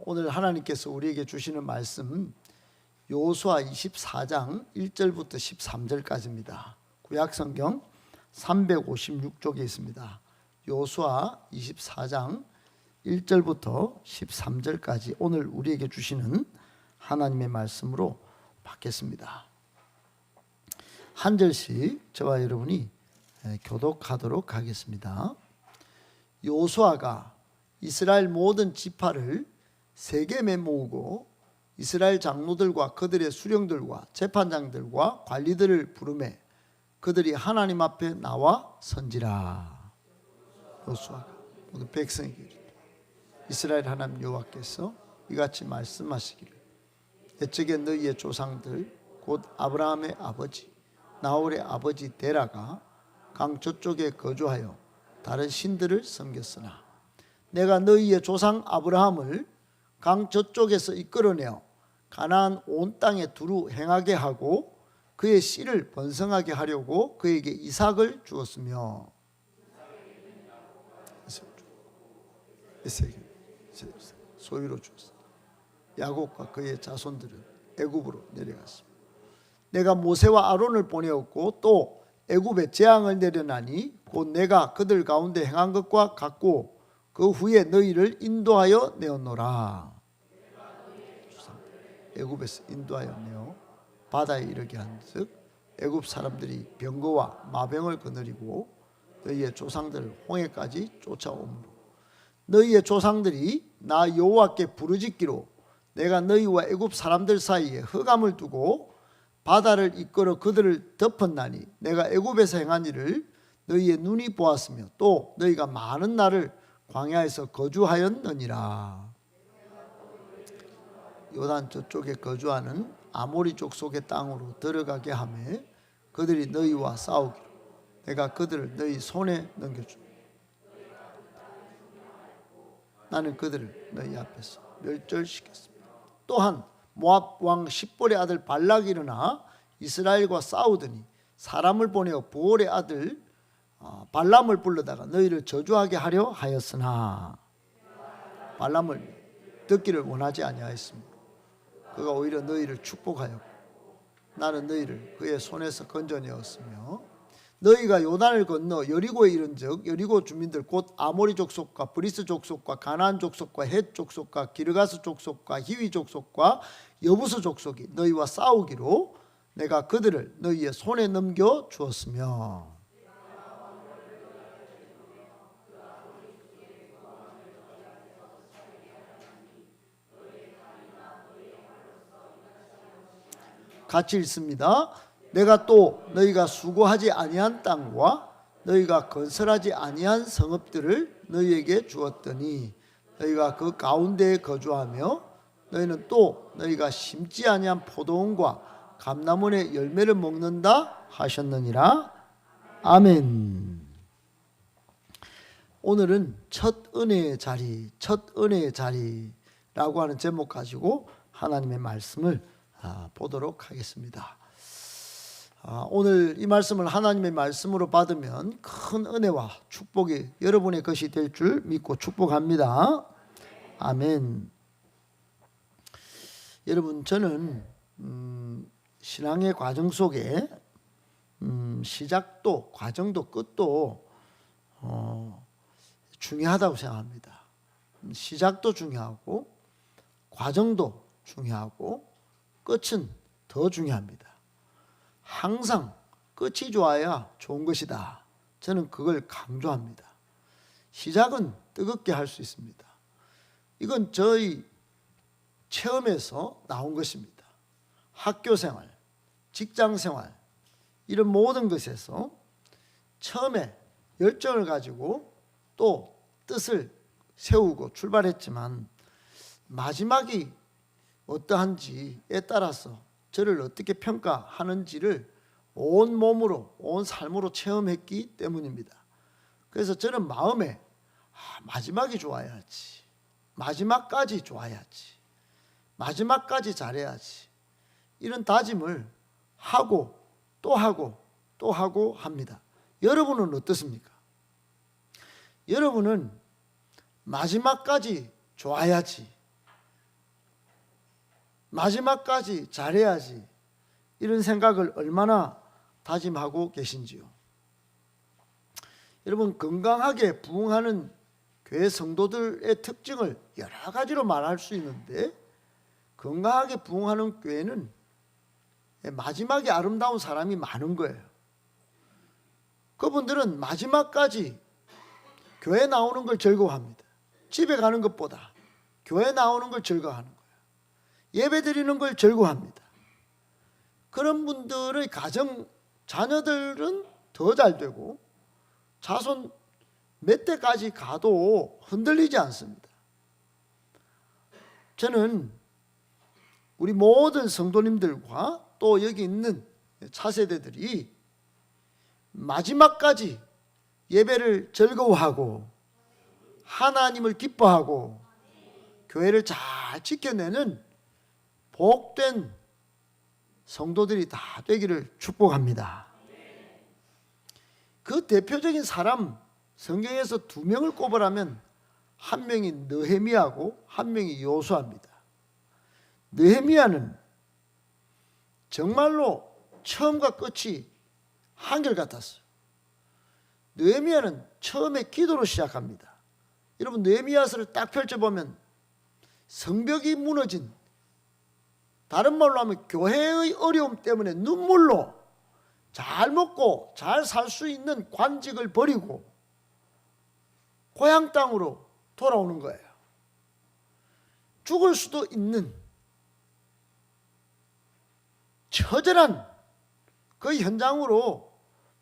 오늘 하나님께서 우리에게 주시는 말씀 여호수아 24장 1절부터 13절까지입니다. 구약성경 356쪽에 있습니다. 여호수아 24장 1절부터 13절까지 오늘 우리에게 주시는 하나님의 말씀으로 받겠습니다. 한 절씩 저와 여러분이 교독하도록 하겠습니다. 여호수아가 이스라엘 모든 지파를 세겜에 모으고 이스라엘 장로들과 그들의 수령들과 재판장들과 관리들을 부르매 그들이 하나님 앞에 나와 선지라. 여호수아가 모든 백성에게 이르되 이스라엘 하나님 여호와께서 이같이 말씀하시기를 옛적에 너희의 조상들 곧 아브라함의 아버지 나홀의 아버지 데라가 강 저쪽에 거주하여 다른 신들을 섬겼으나 내가 너희의 조상 아브라함을 강 저쪽에서 이끌어내어 가나안 온 땅에 두루 행하게 하고 그의 씨를 번성하게 하려고 그에게 이삭을 주었으며 소유로 주었습니다. 야곱과 그의 자손들은 애굽으로 내려갔습니다. 내가 모세와 아론을 보내었고 또 애굽에 재앙을 내려나니 곧 내가 그들 가운데 행한 것과 같고 그 후에 너희를 인도하여 내었노라. 애굽에서 인도하여 내어 바다에 이르게 한즉 애굽 사람들이 병거와 마병을 거느리고 너희의 조상들을 홍해까지 쫓아오므로 너희의 조상들이 나 여호와께 부르짖기로 내가 너희와 애굽 사람들 사이에 흑암을 두고 바다를 이끌어 그들을 덮었나니 내가 애굽에서 행한 일을 너희의 눈이 보았으며 또 너희가 많은 날을 광야에서 거주하였느니라. 요단 저쪽에 거주하는 아모리 족속의 땅으로 들어가게 하며 그들이 너희와 싸우기로 내가 그들을 너희 손에 넘겨주며 나는 그들을 너희 앞에서 멸절시켰습니다. 또한 모압 왕 십볼의 아들 발락이 일어나 이스라엘과 싸우더니 사람을 보내어 부올의 아들 발람을 불러다가 너희를 저주하게 하려 하였으나 발람을 듣기를 원하지 아니하였으므로 그가 오히려 너희를 축복하였고 나는 너희를 그의 손에서 건져내었으며 너희가 요단을 건너 여리고에 이른즉 여리고 주민들 곧 아모리 족속과 브리스 족속과 가나안 족속과 헷 족속과 기르가스 족속과 히위 족속과 여부스 족속이 너희와 싸우기로 내가 그들을 너희의 손에 넘겨 주었으며 같이 읽습니다. 내가 또 너희가 수고하지 아니한 땅과 너희가 건설하지 아니한 성읍들을 너희에게 주었더니 너희가 그 가운데에 거주하며 너희는 또 너희가 심지 아니한 포도원과 감람원의 열매를 먹는다 하셨느니라. 아멘. 오늘은 첫 은혜의 자리, 첫 은혜의 자리라고 하는 제목 가지고 하나님의 말씀을 보도록 하겠습니다. 오늘 이 말씀을 하나님의 말씀으로 받으면 큰 은혜와 축복이 여러분의 것이 될 줄 믿고 축복합니다. 아멘. 여러분, 저는 신앙의 과정 속에 시작도 과정도 끝도 중요하다고 생각합니다. 시작도 중요하고 과정도 중요하고 끝은 더 중요합니다. 항상 끝이 좋아야 좋은 것이다. 저는 그걸 강조합니다. 시작은 뜨겁게 할 수 있습니다. 이건 저희 체험에서 나온 것입니다. 학교 생활, 직장 생활 이런 모든 것에서 처음에 열정을 가지고 또 뜻을 세우고 출발했지만 마지막이 어떠한지에 따라서 저를 어떻게 평가하는지를 온 몸으로 온 삶으로 체험했기 때문입니다. 그래서 저는 마음에 마지막이 좋아야지, 마지막까지 좋아야지, 마지막까지 잘해야지 이런 다짐을 하고 또 하고 또 하고 합니다. 여러분은 어떻습니까? 여러분은 마지막까지 좋아야지, 마지막까지 잘해야지, 이런 생각을 얼마나 다짐하고 계신지요. 여러분, 건강하게 부흥하는 교회 성도들의 특징을 여러 가지로 말할 수 있는데, 건강하게 부흥하는 교회는 마지막에 아름다운 사람이 많은 거예요. 그분들은 마지막까지 교회 나오는 걸 즐거워합니다. 집에 가는 것보다 교회 나오는 걸 즐거워하는 거예요. 예배 드리는 걸 즐거워합니다. 그런 분들의 가정, 자녀들은 더 잘 되고 자손 몇 대까지 가도 흔들리지 않습니다. 저는 우리 모든 성도님들과 또 여기 있는 차세대들이 마지막까지 예배를 즐거워하고 하나님을 기뻐하고 교회를 잘 지켜내는 복된 성도들이 다 되기를 축복합니다. 그 대표적인 사람, 성경에서 2명을 꼽으라면 한 명이 느헤미야고 한 명이 요수아입니다. 느헤미야는 정말로 처음과 끝이 한결같았어요. 느헤미야는 처음에 기도로 시작합니다. 여러분, 느헤미야서를 딱 펼쳐보면 성벽이 무너진, 다른 말로 하면 교회의 어려움 때문에 눈물로 잘 먹고 잘 살 수 있는 관직을 버리고 고향 땅으로 돌아오는 거예요. 죽을 수도 있는 처절한 그 현장으로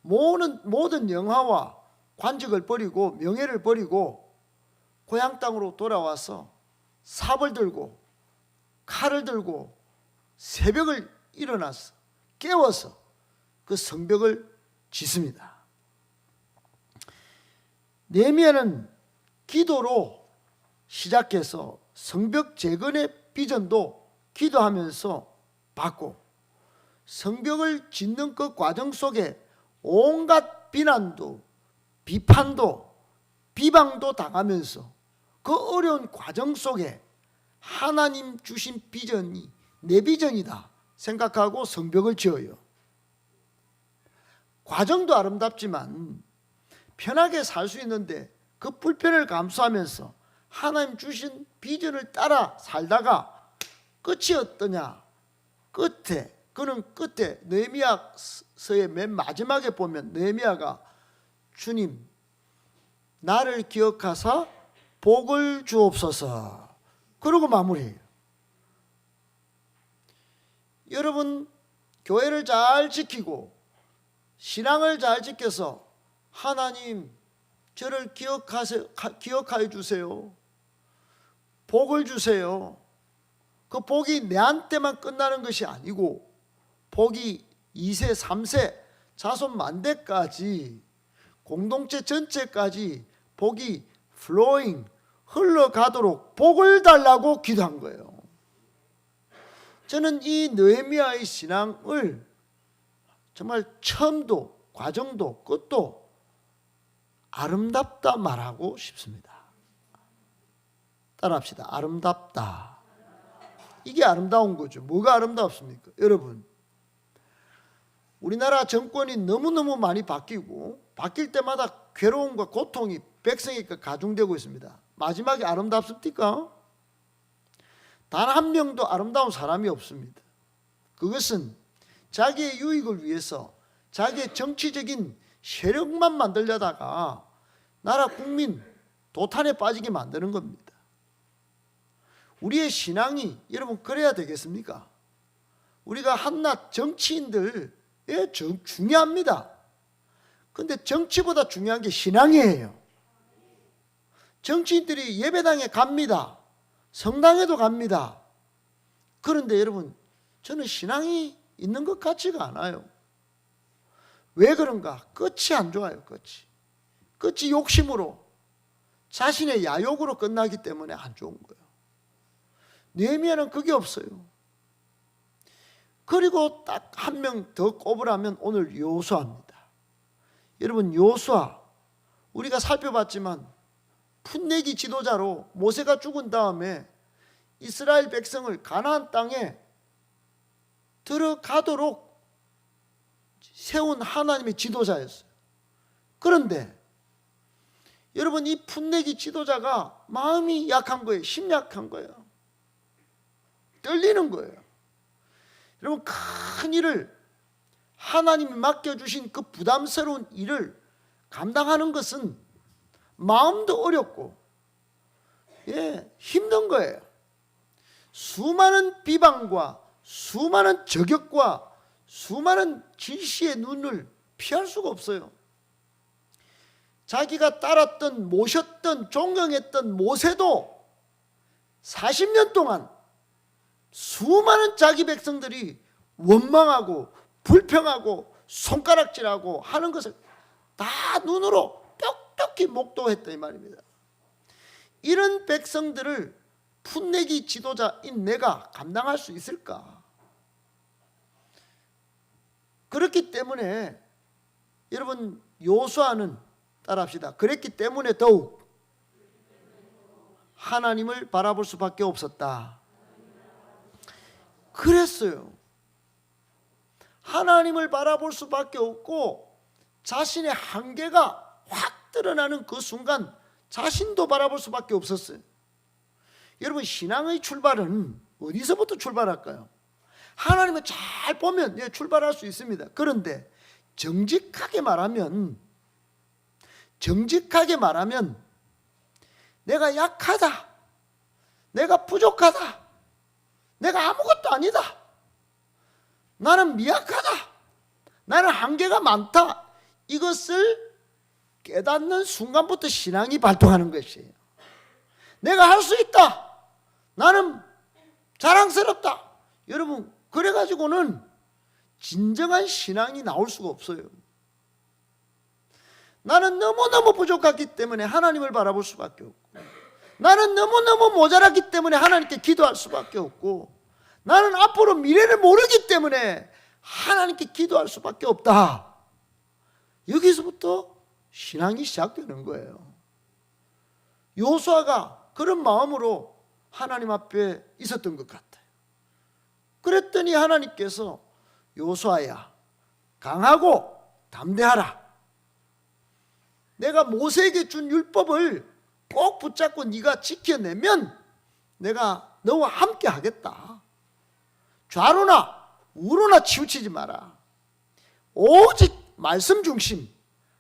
모든 영화와 관직을 버리고 명예를 버리고 고향 땅으로 돌아와서 삽을 들고 칼을 들고 새벽을 일어나서 깨워서 그 성벽을 짓습니다. 느헤미야는 기도로 시작해서 성벽 재건의 비전도 기도하면서 받고, 성벽을 짓는 그 과정 속에 온갖 비난도 비판도 비방도 당하면서 그 어려운 과정 속에 하나님 주신 비전이 내 비전이다 생각하고 성벽을 지어요. 과정도 아름답지만 편하게 살 수 있는데 그 불편을 감수하면서 하나님 주신 비전을 따라 살다가 끝이 어떠냐? 그는 끝에 느헤미야서의 맨 마지막에 보면 느헤미야가 주님 나를 기억하사 복을 주옵소서 그러고 마무리해요. 여러분, 교회를 잘 지키고 신앙을 잘 지켜서 하나님 저를 기억하여 주세요. 복을 주세요. 그 복이 내한테만 끝나는 것이 아니고 복이 2세, 3세, 자손 만대까지 공동체 전체까지 복이 flowing, 흘러가도록 복을 달라고 기도한 거예요. 저는 이 느헤미야의 신앙을 정말 처음도 과정도 끝도 아름답다 말하고 싶습니다. 따라합시다. 아름답다. 이게 아름다운 거죠. 뭐가 아름답습니까? 여러분, 우리나라 정권이 너무너무 많이 바뀌고 바뀔 때마다 괴로움과 고통이 백성에게 가중되고 있습니다. 마지막에 아름답습니까? 단 한 명도 아름다운 사람이 없습니다. 그것은 자기의 유익을 위해서 자기의 정치적인 세력만 만들려다가 나라 국민 도탄에 빠지게 만드는 겁니다. 우리의 신앙이 여러분 그래야 되겠습니까? 우리가 한낱 정치인들 중요합니다. 그런데 정치보다 중요한 게 신앙이에요. 정치인들이 예배당에 갑니다. 성당에도 갑니다. 그런데 여러분, 저는 신앙이 있는 것 같지가 않아요. 왜 그런가? 끝이 안 좋아요. 끝이 욕심으로, 자신의 야욕으로 끝나기 때문에 안 좋은 거예요. 느헤미야는 그게 없어요. 그리고 딱 한 명 더 꼽으라면 오늘 요수아입니다. 여러분, 요수아 우리가 살펴봤지만 풋내기 지도자로 모세가 죽은 다음에 이스라엘 백성을 가나안 땅에 들어가도록 세운 하나님의 지도자였어요. 그런데 여러분, 이 풋내기 지도자가 마음이 약한 거예요. 심약한 거예요. 떨리는 거예요. 여러분, 큰 일을, 하나님이 맡겨주신 그 부담스러운 일을 감당하는 것은 마음도 어렵고 힘든 거예요. 수많은 비방과 수많은 저격과 수많은 질시의 눈을 피할 수가 없어요. 자기가 따랐던, 모셨던, 존경했던 모세도 40년 동안 수많은 자기 백성들이 원망하고 불평하고 손가락질하고 하는 것을 다 눈으로 똑똑히 목도했다 이 말입니다. 이런 백성들을 풋내기 지도자인 내가 감당할 수 있을까? 그렇기 때문에 여러분, 요수아는 따라합시다. 그랬기 때문에 더욱 하나님을 바라볼 수밖에 없었다. 그랬어요. 하나님을 바라볼 수밖에 없고 자신의 한계가 확 드러나는 그 순간 자신도 바라볼 수밖에 없었어요. 여러분, 신앙의 출발은 어디서부터 출발할까요? 하나님을 잘 보면 출발할 수 있습니다. 그런데 정직하게 말하면 내가 약하다, 내가 부족하다, 내가 아무것도 아니다, 나는 미약하다, 나는 한계가 많다, 이것을 깨닫는 순간부터 신앙이 발동하는 것이에요. 내가 할 수 있다, 나는 자랑스럽다. 여러분, 그래가지고는 진정한 신앙이 나올 수가 없어요. 나는 너무너무 부족하기 때문에 하나님을 바라볼 수밖에 없고, 나는 너무너무 모자랐기 때문에 하나님께 기도할 수밖에 없고, 나는 앞으로 미래를 모르기 때문에 하나님께 기도할 수밖에 없다. 여기서부터 신앙이 시작되는 거예요. 요수아가 그런 마음으로 하나님 앞에 있었던 것 같아요. 그랬더니 하나님께서 요수아야, 강하고 담대하라. 내가 모세에게 준 율법을 꼭 붙잡고 네가 지켜내면 내가 너와 함께 하겠다. 좌로나 우로나 치우치지 마라. 오직 말씀 중심,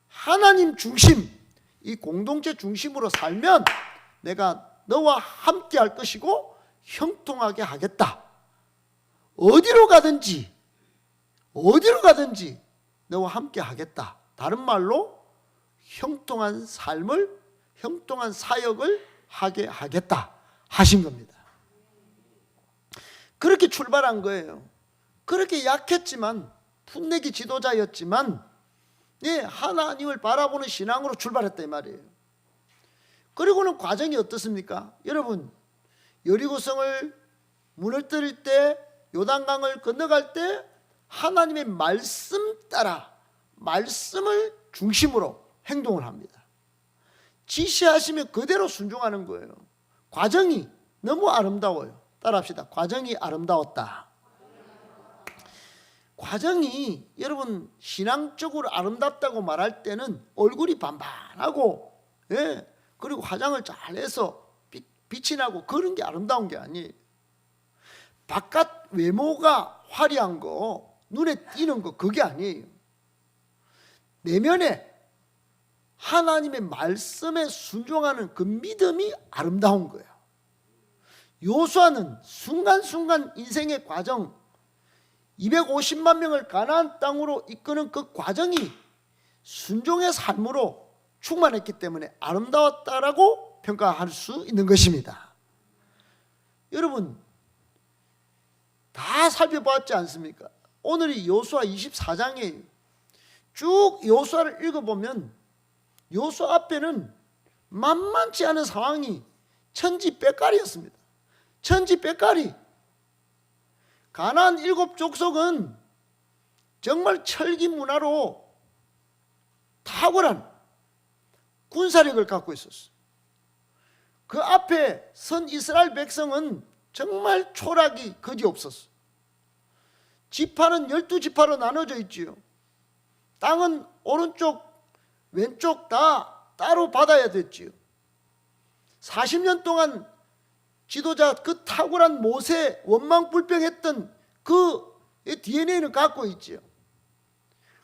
하나님 중심, 이 공동체 중심으로 살면 내가 너와 함께 할 것이고 형통하게 하겠다. 어디로 가든지 너와 함께 하겠다. 다른 말로 형통한 삶을, 형통한 사역을 하게 하겠다 하신 겁니다. 그렇게 출발한 거예요. 그렇게 약했지만, 풋내기 지도자였지만 하나님을 바라보는 신앙으로 출발했다 이 말이에요. 그리고는 과정이 어떻습니까? 여러분, 여리고성을 무너뜨릴 때, 요단강을 건너갈 때 하나님의 말씀 따라, 말씀을 중심으로 행동을 합니다. 지시하시면 그대로 순종하는 거예요. 과정이 너무 아름다워요. 따라합시다. 과정이 아름다웠다. 과정이 여러분, 신앙적으로 아름답다고 말할 때는 얼굴이 반반하고 그리고 화장을 잘해서 빛이 나고 그런 게 아름다운 게 아니에요. 바깥 외모가 화려한 거, 눈에 띄는 거, 그게 아니에요. 내면에 하나님의 말씀에 순종하는 그 믿음이 아름다운 거예요. 요수아는 순간순간 인생의 과정, 250만 명을 가나안 땅으로 이끄는 그 과정이 순종의 삶으로 충만했기 때문에 아름다웠다라고 평가할 수 있는 것입니다. 여러분, 다 살펴봤지 않습니까? 오늘이 요수아 24장이에요. 쭉 요수아를 읽어보면 요수아 앞에는 만만치 않은 상황이 천지백갈이었습니다. 천지백갈이. 가나안 7족속은 정말 철기 문화로 탁월한 군사력을 갖고 있었어요. 그 앞에 선 이스라엘 백성은 정말 초락이 그지없었어. 지파는 12지파로 나눠져 있지요. 땅은 오른쪽 왼쪽 다 따로 받아야 됐지요. 40년 동안 지도자 그 탁월한 모세 원망불평했던 그 DNA는 갖고 있지요.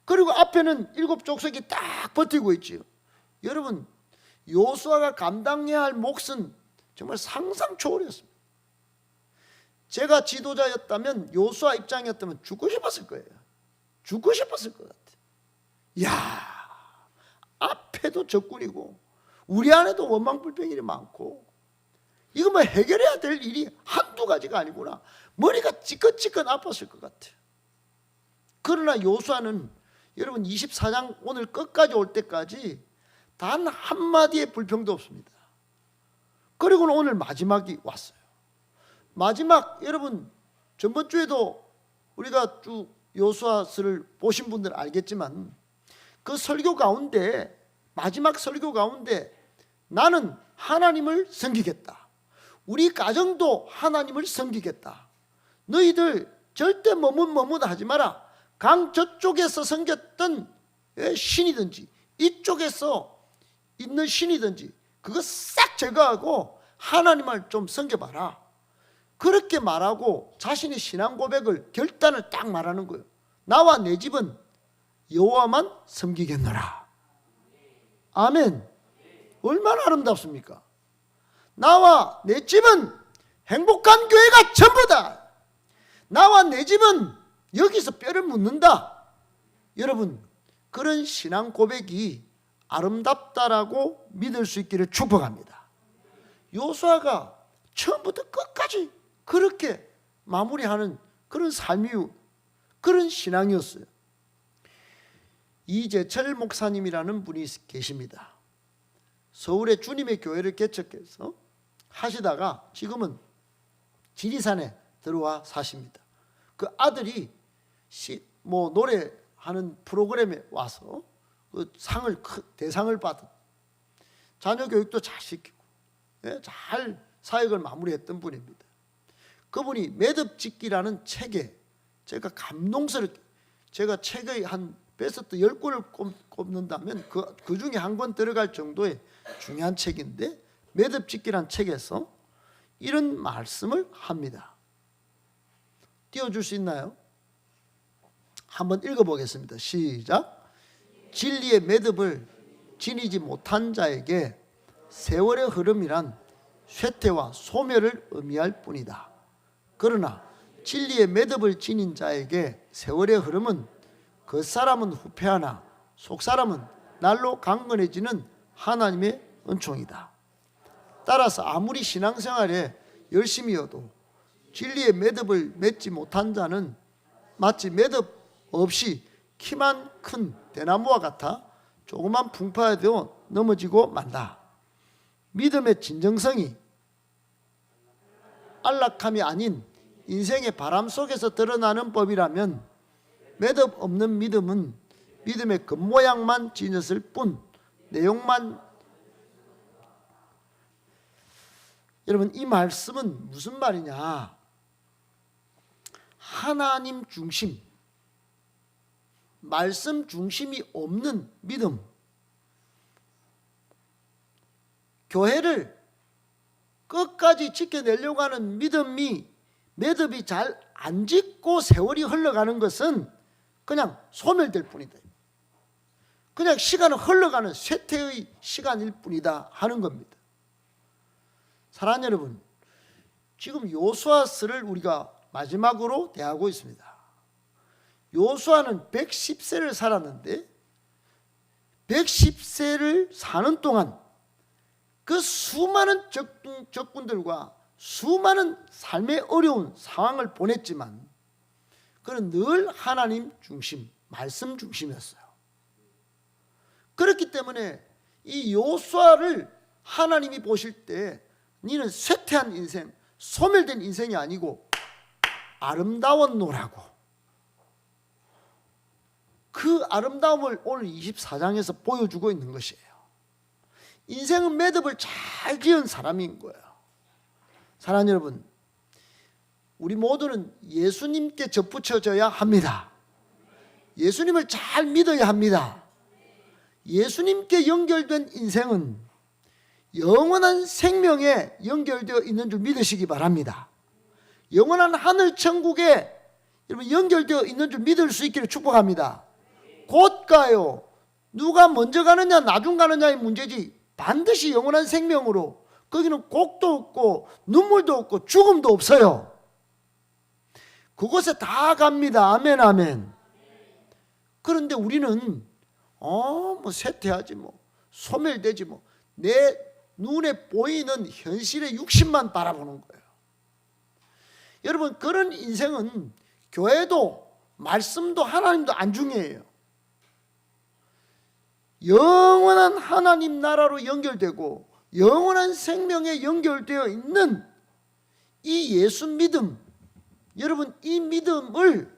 그리고 앞에는 7족속이 딱 버티고 있지요. 여러분, 요수아가 감당해야 할 몫은 정말 상상 초월이었습니다. 제가 지도자였다면, 요수아 입장이었다면 죽고 싶었을 거예요. 죽고 싶었을 것 같아요. 이야, 앞에도 적군이고 우리 안에도 원망불평이 많고, 이거 뭐 해결해야 될 일이 한두 가지가 아니구나. 머리가 찌끈찌끈 아팠을 것 같아요. 그러나 요수아는 여러분 24장 오늘 끝까지 올 때까지 단 한마디의 불평도 없습니다. 그리고는 오늘 마지막이 왔어요. 마지막, 여러분 전번 주에도 우리가 쭉 요수아서를 보신 분들 알겠지만, 그 설교 가운데, 마지막 설교 가운데 나는 하나님을 섬기겠다, 우리 가정도 하나님을 섬기겠다, 너희들 절대 머뭇머뭇하지 마라. 강 저쪽에서 섬겼던 신이든지 이쪽에서 있는 신이든지 그거 싹 제거하고 하나님을 좀 섬겨봐라. 그렇게 말하고 자신의 신앙 고백을, 결단을 딱 말하는 거예요. 나와 내 집은 여호와만 섬기겠노라. 아멘. 얼마나 아름답습니까? 나와 내 집은 행복한 교회가 전부다. 나와 내 집은 여기서 뼈를 묻는다. 여러분, 그런 신앙 고백이 아름답다라고 믿을 수 있기를 축복합니다. 요수아가 처음부터 끝까지 그렇게 마무리하는 그런 삶이, 그런 신앙이었어요. 이재철 목사님이라는 분이 계십니다. 서울에 주님의 교회를 개척해서 하시다가 지금은 지리산에 들어와 사십니다. 그 아들이 노래하는 프로그램에 와서 그 대상을 받은, 자녀 교육도 잘 시키고 잘 사역을 마무리했던 분입니다. 그분이 매듭짓기라는 책에, 제가 감동스럽게, 제가 책의 한 베스트 10권을 꼽는다면 그 중에 한 권 들어갈 정도의 중요한 책인데, 매듭짓기라는 책에서 이런 말씀을 합니다. 띄워줄 수 있나요? 한번 읽어보겠습니다. 시작. 진리의 매듭을 지니지 못한 자에게 세월의 흐름이란 쇠퇴와 소멸을 의미할 뿐이다. 그러나 진리의 매듭을 지닌 자에게 세월의 흐름은 겉사람은 후패하나 속사람은 날로 강건해지는 하나님의 은총이다. 따라서 아무리 신앙생활에 열심히여도 진리의 매듭을 맺지 못한 자는 마치 매듭 없이 키만 큰 대나무와 같아 조그만 풍파에도 넘어지고 만다. 믿음의 진정성이 안락함이 아닌 인생의 바람 속에서 드러나는 법이라면, 매듭 없는 믿음은 믿음의 겉모양만 지녔을 뿐 내용만. 여러분, 이 말씀은 무슨 말이냐? 하나님 중심, 말씀 중심이 없는 믿음, 교회를 끝까지 지켜내려고 하는 매듭이 잘 안 짓고 세월이 흘러가는 것은 그냥 소멸될 뿐이다. 그냥 시간은 흘러가는 쇠퇴의 시간일 뿐이다 하는 겁니다. 사랑하는 여러분, 지금 요수아서를 우리가 마지막으로 대하고 있습니다. 요수아는 110세를 살았는데 110세를 사는 동안 그 수많은 적군들과 수많은 삶의 어려운 상황을 보냈지만 그는 늘 하나님 중심, 말씀 중심이었어요. 그렇기 때문에 이 요수아를 하나님이 보실 때 너는 쇠퇴한 인생, 소멸된 인생이 아니고 아름다웠노라고, 그 아름다움을 오늘 24장에서 보여주고 있는 것이에요. 인생은 매듭을 잘 지은 사람인 거예요. 사랑하는 여러분, 우리 모두는 예수님께 접붙여져야 합니다. 예수님을 잘 믿어야 합니다. 예수님께 연결된 인생은 영원한 생명에 연결되어 있는 줄 믿으시기 바랍니다. 영원한 하늘 천국에 여러분 연결되어 있는 줄 믿을 수 있기를 축복합니다. 곧 가요. 누가 먼저 가느냐 나중 가느냐의 문제지 반드시 영원한 생명으로 거기는 곡도 없고 눈물도 없고 죽음도 없어요. 그곳에 다 갑니다. 아멘 아멘. 그런데 우리는 뭐 쇠퇴하지 뭐 소멸되지 뭐 내 눈에 보이는 현실의 육신만 바라보는 거예요. 여러분 그런 인생은 교회도 말씀도 하나님도 안 중요해요. 영원한 하나님 나라로 연결되고 영원한 생명에 연결되어 있는 이 예수 믿음, 여러분 이 믿음을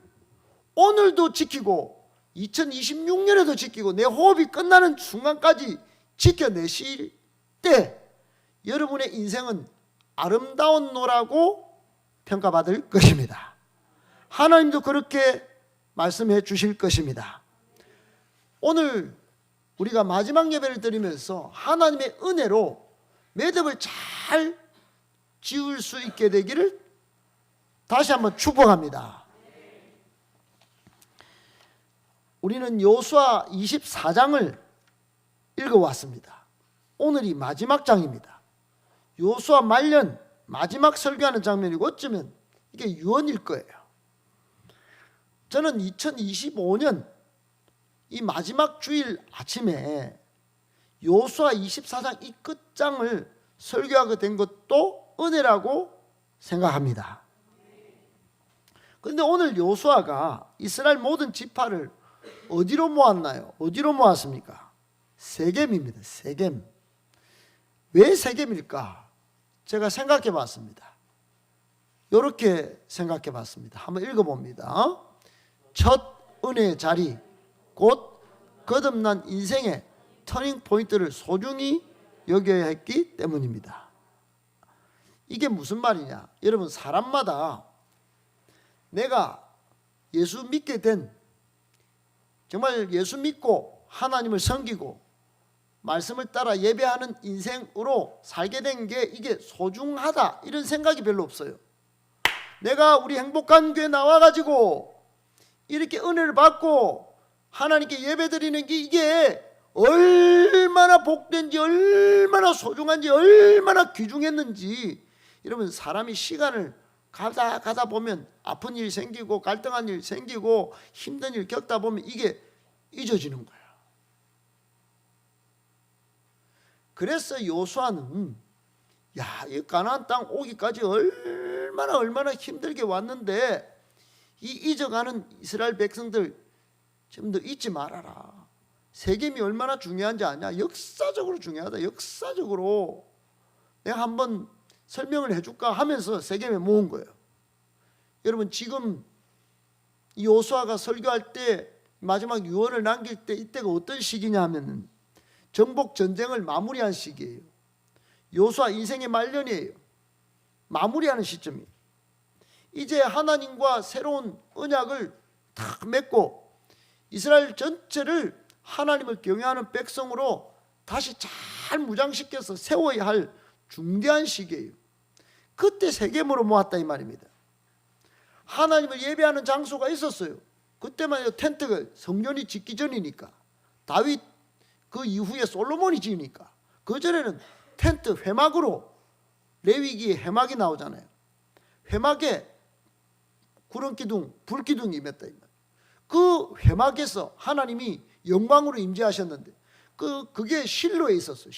오늘도 지키고 2026년에도 지키고 내 호흡이 끝나는 순간까지 지켜내실 때 여러분의 인생은 아름다운 노라고 평가받을 것입니다. 하나님도 그렇게 말씀해 주실 것입니다. 오늘 우리가 마지막 예배를 드리면서 하나님의 은혜로 매듭을 잘 지을 수 있게 되기를 다시 한번 축복합니다. 우리는 여호수아 24장을 읽어왔습니다. 오늘이 마지막 장입니다. 여호수아 말년 마지막 설교하는 장면이고 어쩌면 이게 유언일 거예요. 저는 2025년 이 마지막 주일 아침에 여호수아 24장 이 끝장을 설교하게 된 것도 은혜라고 생각합니다. 그런데 오늘 여호수아가 이스라엘 모든 지파를 어디로 모았나요? 어디로 모았습니까? 세겜입니다. 세겜. 왜 세겜일까? 제가 생각해 봤습니다. 이렇게 생각해 봤습니다. 한번 읽어봅니다. 첫 은혜의 자리, 곧 거듭난 인생의 터닝 포인트를 소중히 여겨야 했기 때문입니다. 이게 무슨 말이냐? 여러분 사람마다 내가 예수 믿게 된 정말 예수 믿고 하나님을 섬기고 말씀을 따라 예배하는 인생으로 살게 된 게 이게 소중하다 이런 생각이 별로 없어요. 내가 우리 행복한 교회 나와가지고 이렇게 은혜를 받고 하나님께 예배드리는 게 이게 얼마나 복된지 얼마나 소중한지 얼마나 귀중했는지 여러분 사람이 시간을 가다 보면 아픈 일 생기고 갈등한 일 생기고 힘든 일 겪다 보면 이게 잊어지는 거야. 그래서 여호수아는 이 가나안 땅 오기까지 얼마나 힘들게 왔는데 이 잊어가는 이스라엘 백성들 좀 더 잊지 말아라. 세겜이 얼마나 중요한지 아냐? 역사적으로 중요하다. 역사적으로 내가 한번 설명을 해줄까 하면서 세겜에 모은 거예요. 여러분 지금 이 여호수아가 설교할 때 마지막 유언을 남길 때 이때가 어떤 시기냐 하면 정복 전쟁을 마무리한 시기예요. 여호수아 인생의 말년이에요. 마무리하는 시점이에요. 이제 하나님과 새로운 언약을 탁 맺고 이스라엘 전체를 하나님을 경외하는 백성으로 다시 잘 무장시켜서 세워야 할 중대한 시기예요. 그때 세겜으로 모았다 이 말입니다. 하나님을 예배하는 장소가 있었어요. 그때만 해도 텐트가 성전이 짓기 전이니까 다윗 그 이후에 솔로몬이 지으니까 그전에는 텐트 회막으로 레위기에 회막이 나오잖아요. 회막에 구름기둥 불기둥이 임했다 이 말. 그 회막에서 하나님이 영광으로 임재하셨는데 그게 실로에 있었어요.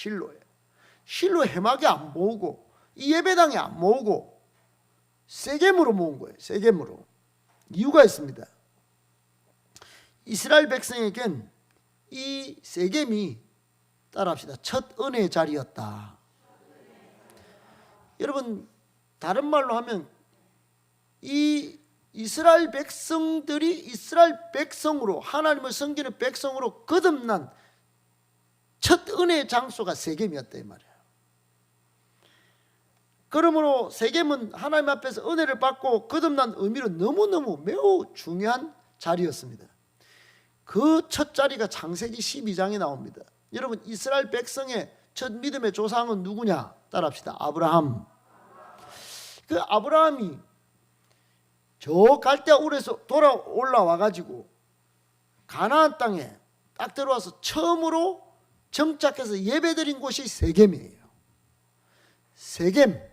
실로 회막에 안 모으고 이 예배당에 안 모으고 세겜으로 모은 거예요. 세겜으로. 이유가 있습니다. 이스라엘 백성에겐 이 세겜이 따라합시다. 첫 은혜의 자리였다. 여러분 다른 말로 하면 이 이스라엘 백성들이 이스라엘 백성으로 하나님을 섬기는 백성으로 거듭난 첫 은혜의 장소가 세겜이었다 이 말이에요. 그러므로 세겜은 하나님 앞에서 은혜를 받고 거듭난 의미로 너무너무 매우 중요한 자리였습니다. 그 첫 자리가 창세기 12장에 나옵니다. 여러분, 이스라엘 백성의 첫 믿음의 조상은 누구냐? 따라합시다. 아브라함. 그 아브라함이 저 갈대아 울에서 돌아 올라와 가지고 가나안 땅에 딱 들어와서 처음으로 정착해서 예배드린 곳이 세겜이에요. 세겜.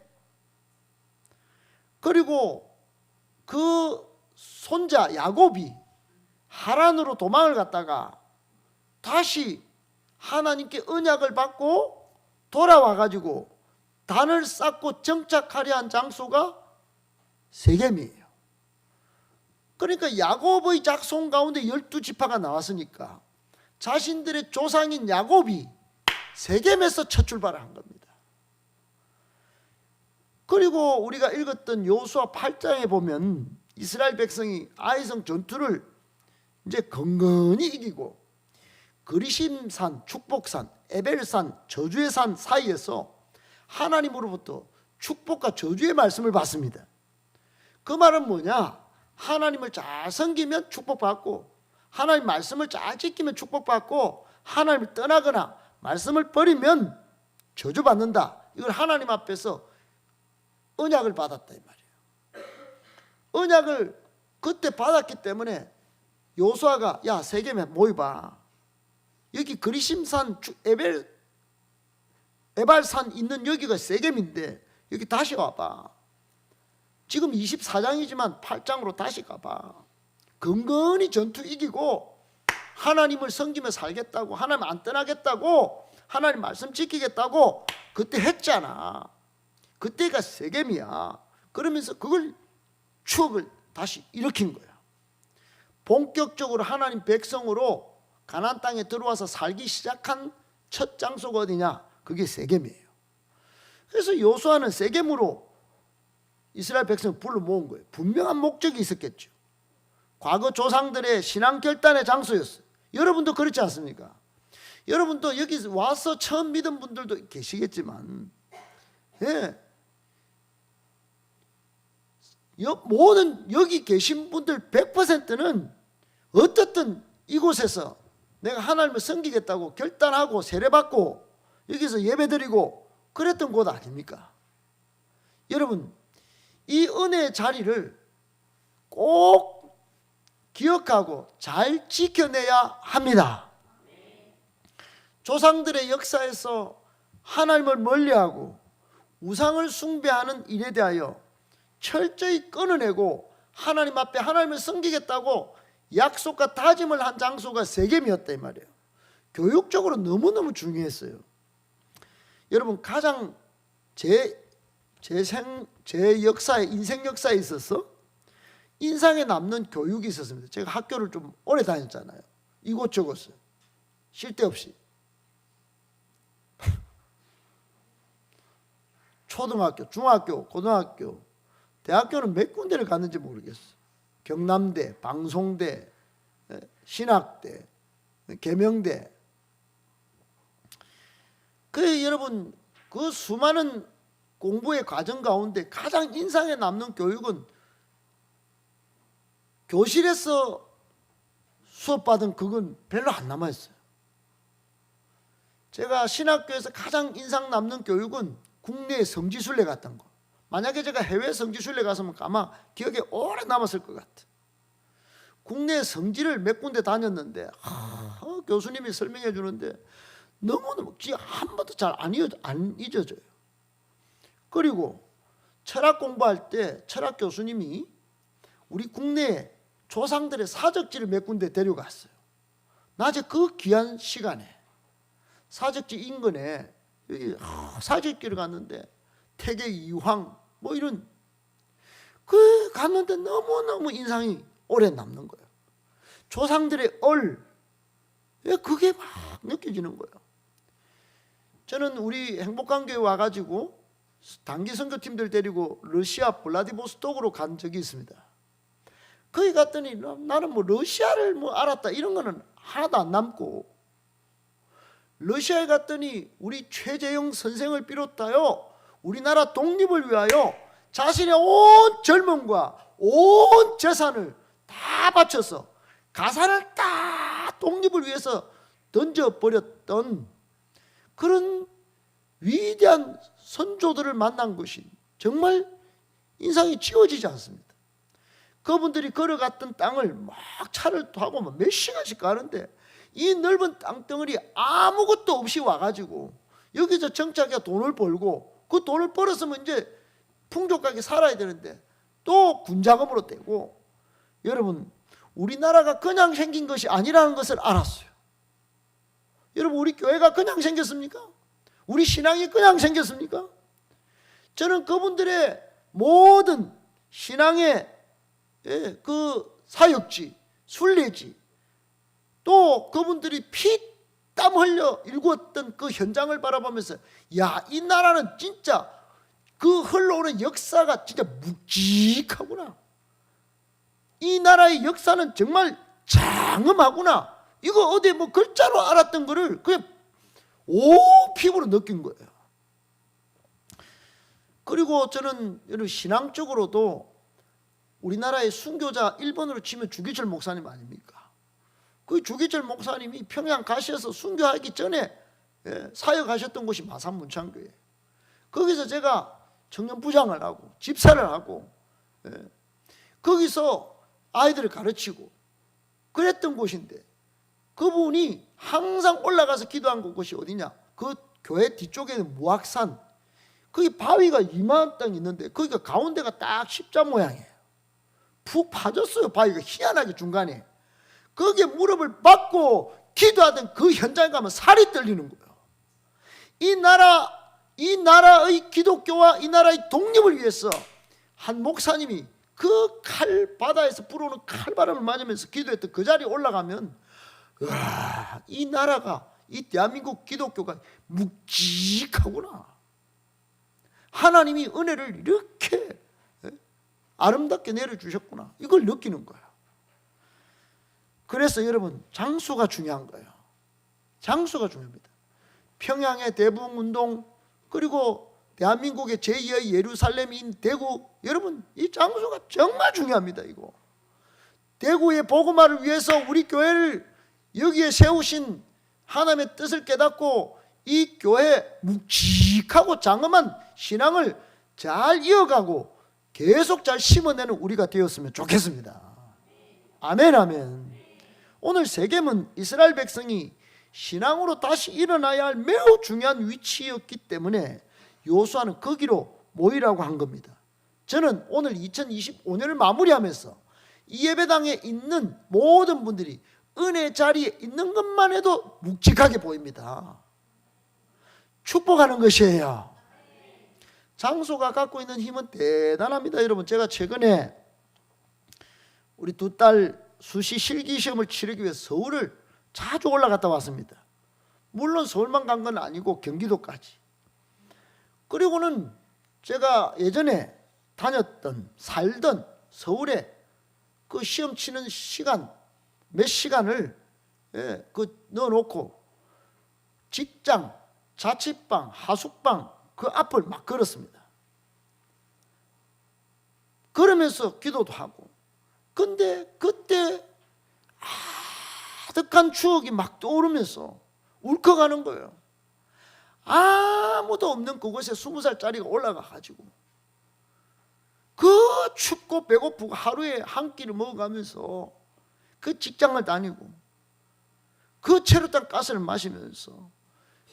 그리고 그 손자 야곱이 하란으로 도망을 갔다가 다시 하나님께 언약을 받고 돌아와 가지고 단을 쌓고 정착하려 한 장소가 세겜이에요. 그러니까 야곱의 자손 가운데 12지파가 나왔으니까 자신들의 조상인 야곱이 세겜에서 첫 출발을 한 겁니다. 그리고 우리가 읽었던 여호수아 8장에 보면 이스라엘 백성이 아이성 전투를 이제 건건히 이기고 그리심산, 축복산, 에벨산, 저주의 산 사이에서 하나님으로부터 축복과 저주의 말씀을 받습니다. 그 말은 뭐냐? 하나님을 잘 섬기면 축복받고 하나님 말씀을 잘 지키면 축복받고 하나님을 떠나거나 말씀을 버리면 저주받는다. 이걸 하나님 앞에서 언약을 받았다 이 말이에요. 언약을 그때 받았기 때문에 여호수아가 야 세겜에 모여봐. 여기 그리심산 에발산 있는 여기가 세겜인데 여기 다시 와봐. 지금 24장이지만 8장으로 다시 가봐. 건건히 전투 이기고 하나님을 섬기며 살겠다고, 하나님 안 떠나겠다고, 하나님 말씀 지키겠다고 그때 했잖아. 그때가 세겜이야. 그러면서 그걸 추억을 다시 일으킨 거야. 본격적으로 하나님 백성으로 가나안 땅에 들어와서 살기 시작한 첫 장소가 어디냐? 그게 세겜이에요. 그래서 여호수아는 세겜으로 이스라엘 백성을 불러 모은 거예요. 분명한 목적이 있었겠죠. 과거 조상들의 신앙 결단의 장소였어요. 여러분도 그렇지 않습니까? 여러분도 여기 와서 처음 믿은 분들도 계시겠지만, 예, 모든 여기 계신 분들 100%는 어떻든 이곳에서 내가 하나님을 섬기겠다고 결단하고 세례받고 여기서 예배드리고 그랬던 곳 아닙니까? 여러분, 이 은혜의 자리를 꼭 기억하고 잘 지켜내야 합니다. 조상들의 역사에서 하나님을 멀리하고 우상을 숭배하는 일에 대하여 철저히 끊어내고 하나님 앞에 하나님을 섬기겠다고 약속과 다짐을 한 장소가 세겜이었다 이 말이에요. 교육적으로 너무너무 중요했어요. 여러분, 가장 제 역사에, 인생 역사에 있어서 인상에 남는 교육이 있었습니다. 제가 학교를 좀 오래 다녔잖아요. 이곳저곳을 쉴 데 없이. 초등학교, 중학교, 고등학교, 대학교는 몇 군데를 갔는지 모르겠어요. 경남대, 방송대, 신학대, 계명대. 그 여러분, 그 수많은 공부의 과정 가운데 가장 인상에 남는 교육은 교실에서 수업받은 그건 별로 안 남아있어요. 제가 신학교에서 가장 인상 남는 교육은 국내 성지순례 갔던 거. 만약에 제가 해외 성지순례 갔으면 아마 기억에 오래 남았을 것 같아. 국내 성지를 몇 군데 다녔는데 교수님이 설명해 주는데 너무너무 한 번도 잘 안 잊어져요. 그리고 철학 공부할 때 철학 교수님이 우리 국내 조상들의 사적지를 몇 군데 데려갔어요. 낮에 그 귀한 시간에 사적지 인근에 여기 사적지를 갔는데 태계 이황 뭐 이런 그 갔는데 너무너무 인상이 오래 남는 거예요. 조상들의 그게 막 느껴지는 거예요. 저는 우리 행복관교회 와가지고 단기 선교팀들 데리고 러시아 블라디보스톡으로 간 적이 있습니다. 거기 갔더니 나는 뭐 러시아를 뭐 알았다 이런 거는 하나도 안 남고, 러시아에 갔더니 우리 최재형 선생을 비롯하여 우리나라 독립을 위하여 자신의 온 젊음과 온 재산을 다 바쳐서 가산을 다 독립을 위해서 던져버렸던 그런 위대한 선조들을 만난 것이 정말 인상이 지워지지 않습니다. 그분들이 걸어갔던 땅을 막 차를 타고 몇 시간씩 가는데 이 넓은 땅덩어리 아무것도 없이 와가지고 여기서 정착해 돈을 벌고 그 돈을 벌었으면 이제 풍족하게 살아야 되는데 또 군자금으로 떼고, 여러분 우리나라가 그냥 생긴 것이 아니라는 것을 알았어요. 여러분 우리 교회가 그냥 생겼습니까? 우리 신앙이 그냥 생겼습니까? 저는 그분들의 모든 신앙의 그 사역지, 순례지, 또 그분들이 피땀 흘려 일구었던 그 현장을 바라보면서 야, 이 나라는 진짜 그 흘러오는 역사가 진짜 묵직하구나. 이 나라의 역사는 정말 장엄하구나. 이거 어디 뭐 글자로 알았던 거를 그냥 오 피부로 느낀 거예요. 그리고 저는 여러분 신앙적으로도 우리나라의 순교자 1번으로 치면 주기철 목사님 아닙니까? 그 주기철 목사님이 평양 가셔서 순교하기 전에 사역하셨던 곳이 마산 문창교회예요. 거기서 제가 청년 부장을 하고 집사를 하고 거기서 아이들을 가르치고 그랬던 곳인데, 그분이 항상 올라가서 기도한 곳이 어디냐? 그 교회 뒤쪽에는 무악산, 거기 바위가 이만한 땅이 있는데 거기가 가운데가 딱 십자 모양이에요. 푹 파졌어요. 바위가 희한하게 중간에. 거기에 무릎을 박고 기도하던 그 현장에 가면 살이 떨리는 거예요. 이 나라의 기독교와 이 나라의 독립을 위해서 한 목사님이 그 바다에서 불어오는 칼바람을 맞으면서 기도했던 그 자리에 올라가면, 와, 이 나라가, 이 대한민국 기독교가 묵직하구나. 하나님이 은혜를 이렇게 아름답게 내려주셨구나. 이걸 느끼는 거예요. 그래서 여러분 장소가 중요한 거예요. 장소가 중요합니다. 평양의 대붕운동, 그리고 대한민국의 제2의 예루살렘인 대구, 여러분 이 장소가 정말 중요합니다. 이거 대구의 복음화를 위해서 우리 교회를 여기에 세우신 하나님의 뜻을 깨닫고 이 교회 묵직하고 장엄한 신앙을 잘 이어가고 계속 잘 심어내는 우리가 되었으면 좋겠습니다. 아멘, 아멘. 오늘 세겜은 이스라엘 백성이 신앙으로 다시 일어나야 할 매우 중요한 위치였기 때문에 여호수아는 거기로 모이라고 한 겁니다. 저는 오늘 2025년을 마무리하면서 이 예배당에 있는 모든 분들이 은혜 자리에 있는 것만 해도 묵직하게 보입니다. 축복하는 것이에요. 장소가 갖고 있는 힘은 대단합니다. 여러분 제가 최근에 우리 두 딸 수시 실기 시험을 치르기 위해서 서울을 자주 올라갔다 왔습니다. 물론 서울만 간 건 아니고 경기도까지. 그리고는 제가 예전에 다녔던 살던 서울에 그 시험 치는 시간 몇 시간을 그 넣어놓고 직장, 자취방, 하숙방 그 앞을 막 걸었습니다. 그러면서 기도도 하고. 근데 그때 아득한 추억이 막 떠오르면서 울컥하는 거예요. 아무도 없는 그곳에 20살짜리가 올라가가지고 그 춥고 배고프고 하루에 한 끼를 먹어가면서 그 직장을 다니고 그 체류탄 가스를 마시면서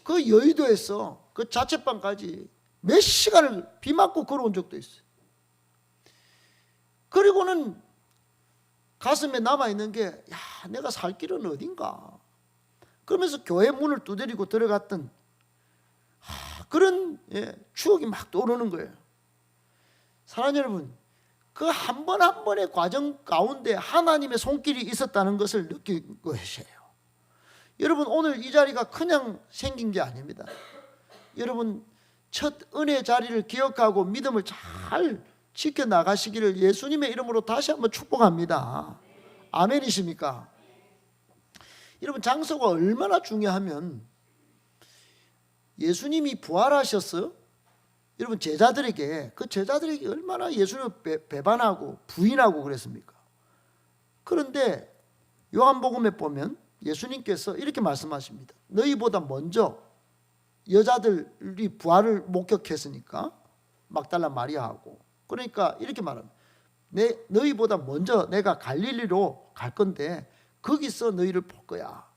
그 여의도에서 그 자취방까지 몇 시간을 비 맞고 걸어온 적도 있어요. 그리고는 가슴에 남아있는 게, 야, 내가 살 길은 어딘가. 그러면서 교회 문을 두드리고 들어갔던 그런 추억이 막 떠오르는 거예요. 사랑하는 여러분, 그 한 번 한 번의 과정 가운데 하나님의 손길이 있었다는 것을 느낀 것이에요. 여러분 오늘 이 자리가 그냥 생긴 게 아닙니다. 여러분 첫 은혜 자리를 기억하고 믿음을 잘 지켜나가시기를 예수님의 이름으로 다시 한번 축복합니다. 아멘이십니까? 여러분 장소가 얼마나 중요하면 예수님이 부활하셨어요? 여러분 제자들에게 얼마나 예수님을 배반하고 부인하고 그랬습니까? 그런데 요한복음에 보면 예수님께서 이렇게 말씀하십니다. 너희보다 먼저 여자들이 부활을 목격했으니까 막달라 마리아하고, 그러니까 이렇게 말합니다. 너희보다 먼저 내가 갈릴리로 갈 건데 거기서 너희를 볼 거야.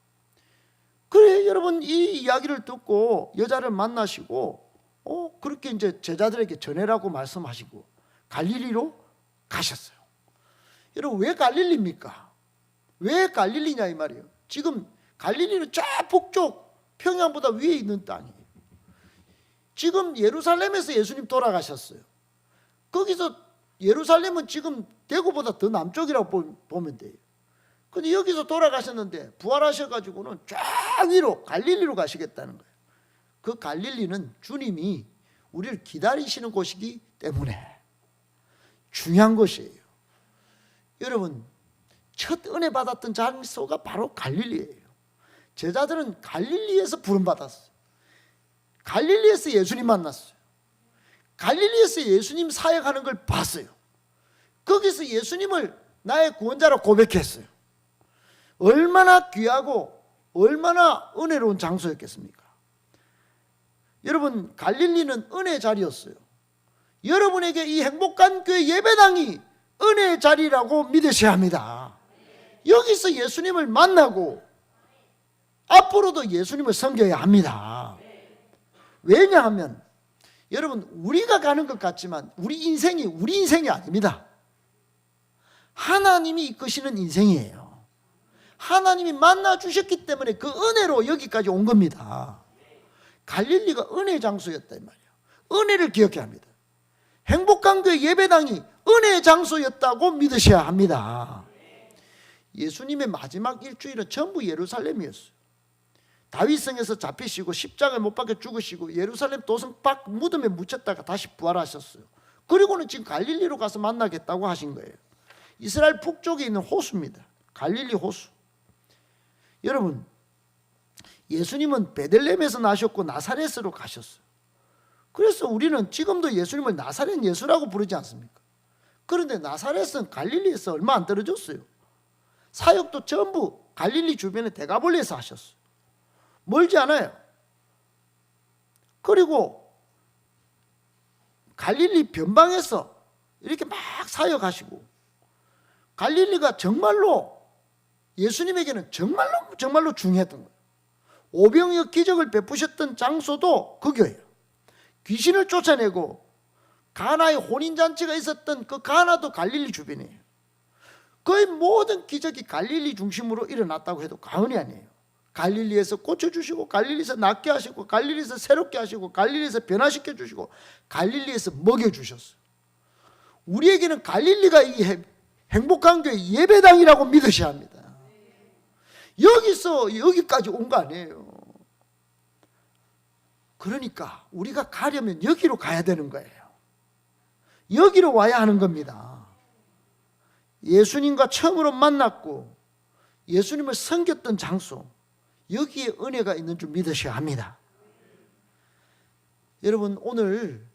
그래, 여러분 이 이야기를 듣고 여자를 만나시고 그렇게 이제 제자들에게 전해라고 말씀하시고 갈릴리로 가셨어요. 여러분 왜 갈릴리입니까? 왜 갈릴리냐 이 말이에요. 지금 갈릴리는 저 북쪽 평양보다 위에 있는 땅이에요. 지금 예루살렘에서 예수님 돌아가셨어요. 거기서 예루살렘은 지금 대구보다 더 남쪽이라고 보면 돼요. 근데 여기서 돌아가셨는데 부활하셔가지고는 쫙 위로 갈릴리로 가시겠다는 거예요. 그 갈릴리는 주님이 우리를 기다리시는 곳이기 때문에 중요한 것이에요. 여러분 첫 은혜 받았던 장소가 바로 갈릴리예요. 제자들은 갈릴리에서 부름받았어요. 갈릴리에서 예수님 만났어요. 갈릴리에서 예수님 사역하는 걸 봤어요. 거기서 예수님을 나의 구원자로 고백했어요. 얼마나 귀하고 얼마나 은혜로운 장소였겠습니까? 여러분 갈릴리는 은혜의 자리였어요. 여러분에게 이 행복한 교회 예배당이 은혜의 자리라고 믿으셔야 합니다. 여기서 예수님을 만나고 앞으로도 예수님을 섬겨야 합니다. 왜냐하면 여러분 우리가 가는 것 같지만 우리 인생이 아닙니다. 하나님이 이끄시는 인생이에요. 하나님이 만나 주셨기 때문에 그 은혜로 여기까지 온 겁니다. 갈릴리가 은혜의 장소였다 이 말이에요. 은혜를 기억해야 합니다. 행복한 교회 예배당이 은혜의 장소였다고 믿으셔야 합니다. 예수님의 마지막 일주일은 전부 예루살렘이었어요. 다윗성에서 잡히시고 십자가에 못 박혀 죽으시고 예루살렘 도성 밖 무덤에 묻혔다가 다시 부활하셨어요. 그리고는 지금 갈릴리로 가서 만나겠다고 하신 거예요. 이스라엘 북쪽에 있는 호수입니다. 갈릴리 호수. 여러분 예수님은 베들레헴에서 나셨고 나사렛으로 가셨어요. 그래서 우리는 지금도 예수님을 나사렛 예수라고 부르지 않습니까? 그런데 나사렛은 갈릴리에서 얼마 안 떨어졌어요. 사역도 전부 갈릴리 주변의 데가볼리에서 하셨어요. 멀지 않아요. 그리고 갈릴리 변방에서 이렇게 막 사역하시고, 갈릴리가 정말로 예수님에게는 정말로 중요했던 거예요. 오병이어 기적을 베푸셨던 장소도 그 교회예요. 귀신을 쫓아내고 가나의 혼인잔치가 있었던 그 가나도 갈릴리 주변이에요. 거의 모든 기적이 갈릴리 중심으로 일어났다고 해도 과언이 아니에요. 갈릴리에서 고쳐주시고, 갈릴리에서 낫게 하시고, 갈릴리에서 새롭게 하시고, 갈릴리에서 변화시켜 주시고, 갈릴리에서 먹여주셨어요. 우리에게는 갈릴리가 이 행복한 교회 예배당이라고 믿으셔야 합니다. 여기서 여기까지 온 거 아니에요. 그러니까 우리가 가려면 여기로 가야 되는 거예요. 여기로 와야 하는 겁니다. 예수님과 처음으로 만났고 예수님을 섬겼던 장소, 여기에 은혜가 있는 줄 믿으셔야 합니다. 여러분 오늘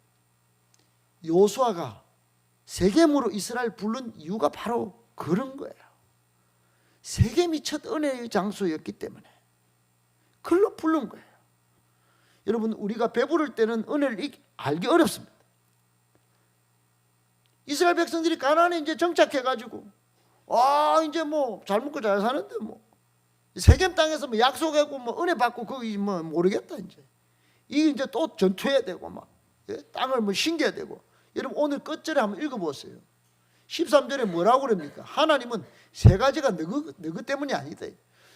여호수아가 세겜으로 이스라엘 부른 이유가 바로 그런 거예요. 세겜이 첫 은혜의 장소였기 때문에 그걸로 부른 거예요. 여러분 우리가 배부를 때는 은혜를 알기 어렵습니다. 이스라엘 백성들이 가나안에 이제 정착해가지고 이제 뭐 잘 먹고 잘 사는데 뭐 세겜 땅에서 뭐 약속하고 뭐 은혜 받고 거기 뭐 모르겠다 이제 이게 또 전투해야 되고 막 땅을 뭐 신겨야 되고. 여러분 오늘 끝절에 한번 읽어보세요. 13절에 뭐라고 그럽니까? 하나님은 세 가지가 너희 때문이 아니다.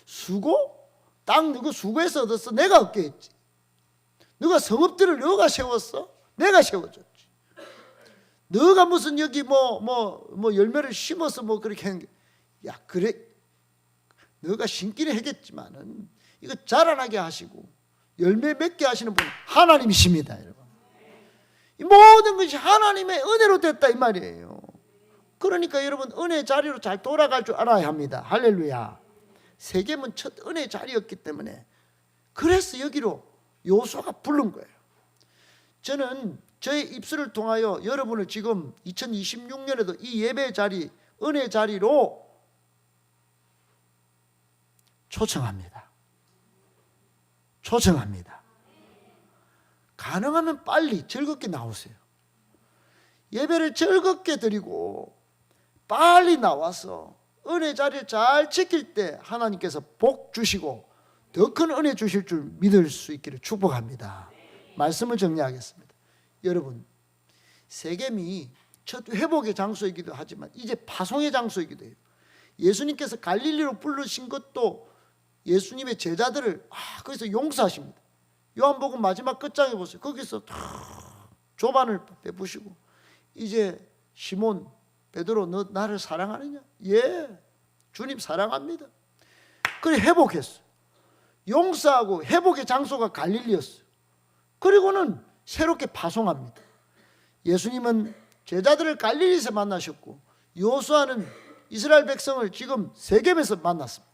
수고, 땅 너희 수고해서 얻었어. 내가 얻게 했지. 너가 성읍들을 너가 세웠어. 내가 세워줬지. 너가 무슨 여기 뭐 열매를 심어서 뭐 그렇게 하는 게, 야 그래 너가 심기는 하겠지만은 이거 자라나게 하시고 열매 맺게 하시는 분 하나님이십니다, 여러분. 이 모든 것이 하나님의 은혜로 됐다 이 말이에요. 그러니까 여러분 은혜의 자리로 잘 돌아갈 줄 알아야 합니다. 할렐루야. 세겜은 첫 은혜의 자리였기 때문에 그래서 여기로 여호수아가 부른 거예요. 저는 저의 입술을 통하여 여러분을 지금 2026년에도 이 예배 자리, 은혜 자리로 초청합니다. 초청합니다. 가능하면 빨리 즐겁게 나오세요. 예배를 즐겁게 드리고 빨리 나와서 은혜 자리를 잘 지킬 때 하나님께서 복 주시고 더 큰 은혜 주실 줄 믿을 수 있기를 축복합니다. 말씀을 정리하겠습니다. 여러분, 세겜이 첫 회복의 장소이기도 하지만 이제 파송의 장소이기도 해요. 예수님께서 갈릴리로 부르신 것도 예수님의 제자들을 거기서 용서하십니다. 요한복음 마지막 끝장에 보세요. 거기서 조반을 베푸시고 이제 시몬 베드로, 너 나를 사랑하느냐? 예, 주님 사랑합니다. 그래 회복했어요. 용서하고 회복의 장소가 갈릴리였어요. 그리고는 새롭게 파송합니다. 예수님은 제자들을 갈릴리에서 만나셨고 여호수아는 이스라엘 백성을 지금 세겜에서 만났습니다.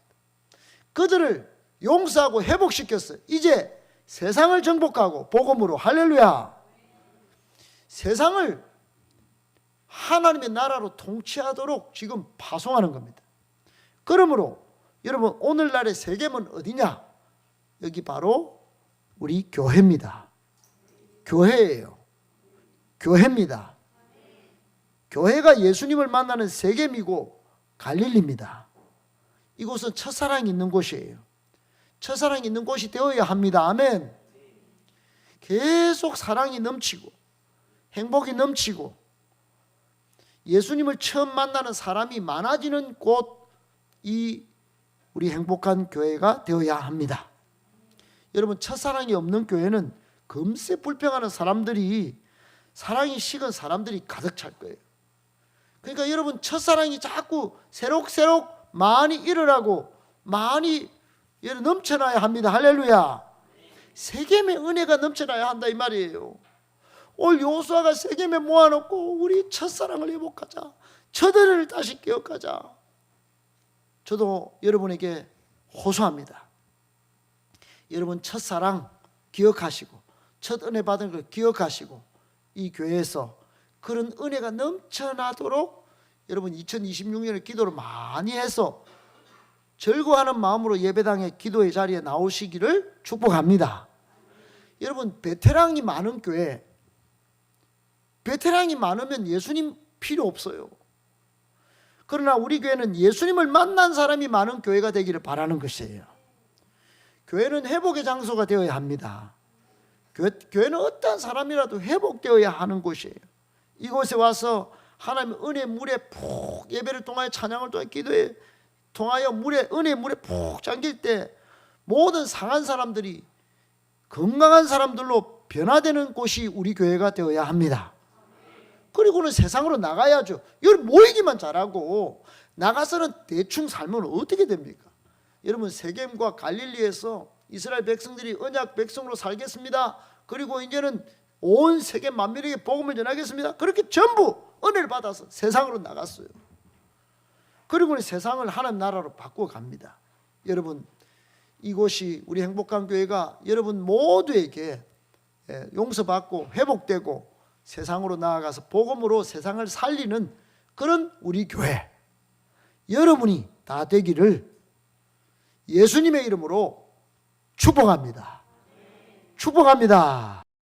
그들을 용서하고 회복시켰어요. 이제 세상을 정복하고 복음으로, 할렐루야, 세상을 하나님의 나라로 통치하도록 지금 파송하는 겁니다. 그러므로 여러분, 오늘날의 세겜은 어디냐? 여기 바로 우리 교회입니다. 교회예요. 교회입니다. 교회가 예수님을 만나는 세겜이고 갈릴리입니다. 이곳은 첫사랑이 있는 곳이에요. 첫사랑이 있는 곳이 되어야 합니다. 아멘. 계속 사랑이 넘치고 행복이 넘치고 예수님을 처음 만나는 사람이 많아지는 곳이 우리 행복한 교회가 되어야 합니다. 여러분, 첫사랑이 없는 교회는 금세 불평하는 사람들이, 사랑이 식은 사람들이 가득 찰 거예요. 그러니까 여러분, 첫사랑이 자꾸 새록새록 많이 일어나고 많이 넘쳐나야 합니다. 할렐루야. 세겜의 은혜가 넘쳐나야 한다 이 말이에요. 올 여호수아가 세겜에 모아놓고 우리 첫사랑을 회복하자, 첫은혜를 다시 기억하자. 저도 여러분에게 호소합니다. 여러분, 첫사랑 기억하시고 첫 은혜 받은 걸 기억하시고 이 교회에서 그런 은혜가 넘쳐나도록 여러분 2026년에 기도를 많이 해서 즐거워하는 마음으로 예배당의 기도의 자리에 나오시기를 축복합니다. 여러분, 베테랑이 많은 교회, 베테랑이 많으면 예수님 필요 없어요. 그러나 우리 교회는 예수님을 만난 사람이 많은 교회가 되기를 바라는 것이에요. 교회는 회복의 장소가 되어야 합니다. 교회는 어떤 사람이라도 회복되어야 하는 곳이에요. 이곳에 와서 하나님의 은혜 물에 푹, 예배를 통하여 찬양을 통하여 기도에 통하여 은혜 물에 푹 잠길 때 모든 상한 사람들이 건강한 사람들로 변화되는 곳이 우리 교회가 되어야 합니다. 그리고는 세상으로 나가야죠. 여러분, 모이기만 잘하고 나가서는 대충 살면 어떻게 됩니까? 여러분, 세겜과 갈릴리에서 이스라엘 백성들이 언약 백성으로 살겠습니다. 그리고 이제는 온 세계 만민에게 복음을 전하겠습니다. 그렇게 전부 은혜를 받아서 세상으로 나갔어요. 그리고는 세상을 하나님 나라로 바꾸어 갑니다. 여러분, 이곳이 우리 행복한 교회가 여러분 모두에게 용서받고 회복되고 세상으로 나아가서 복음으로 세상을 살리는 그런 우리 교회, 여러분이 다 되기를 예수님의 이름으로 축복합니다. 축복합니다.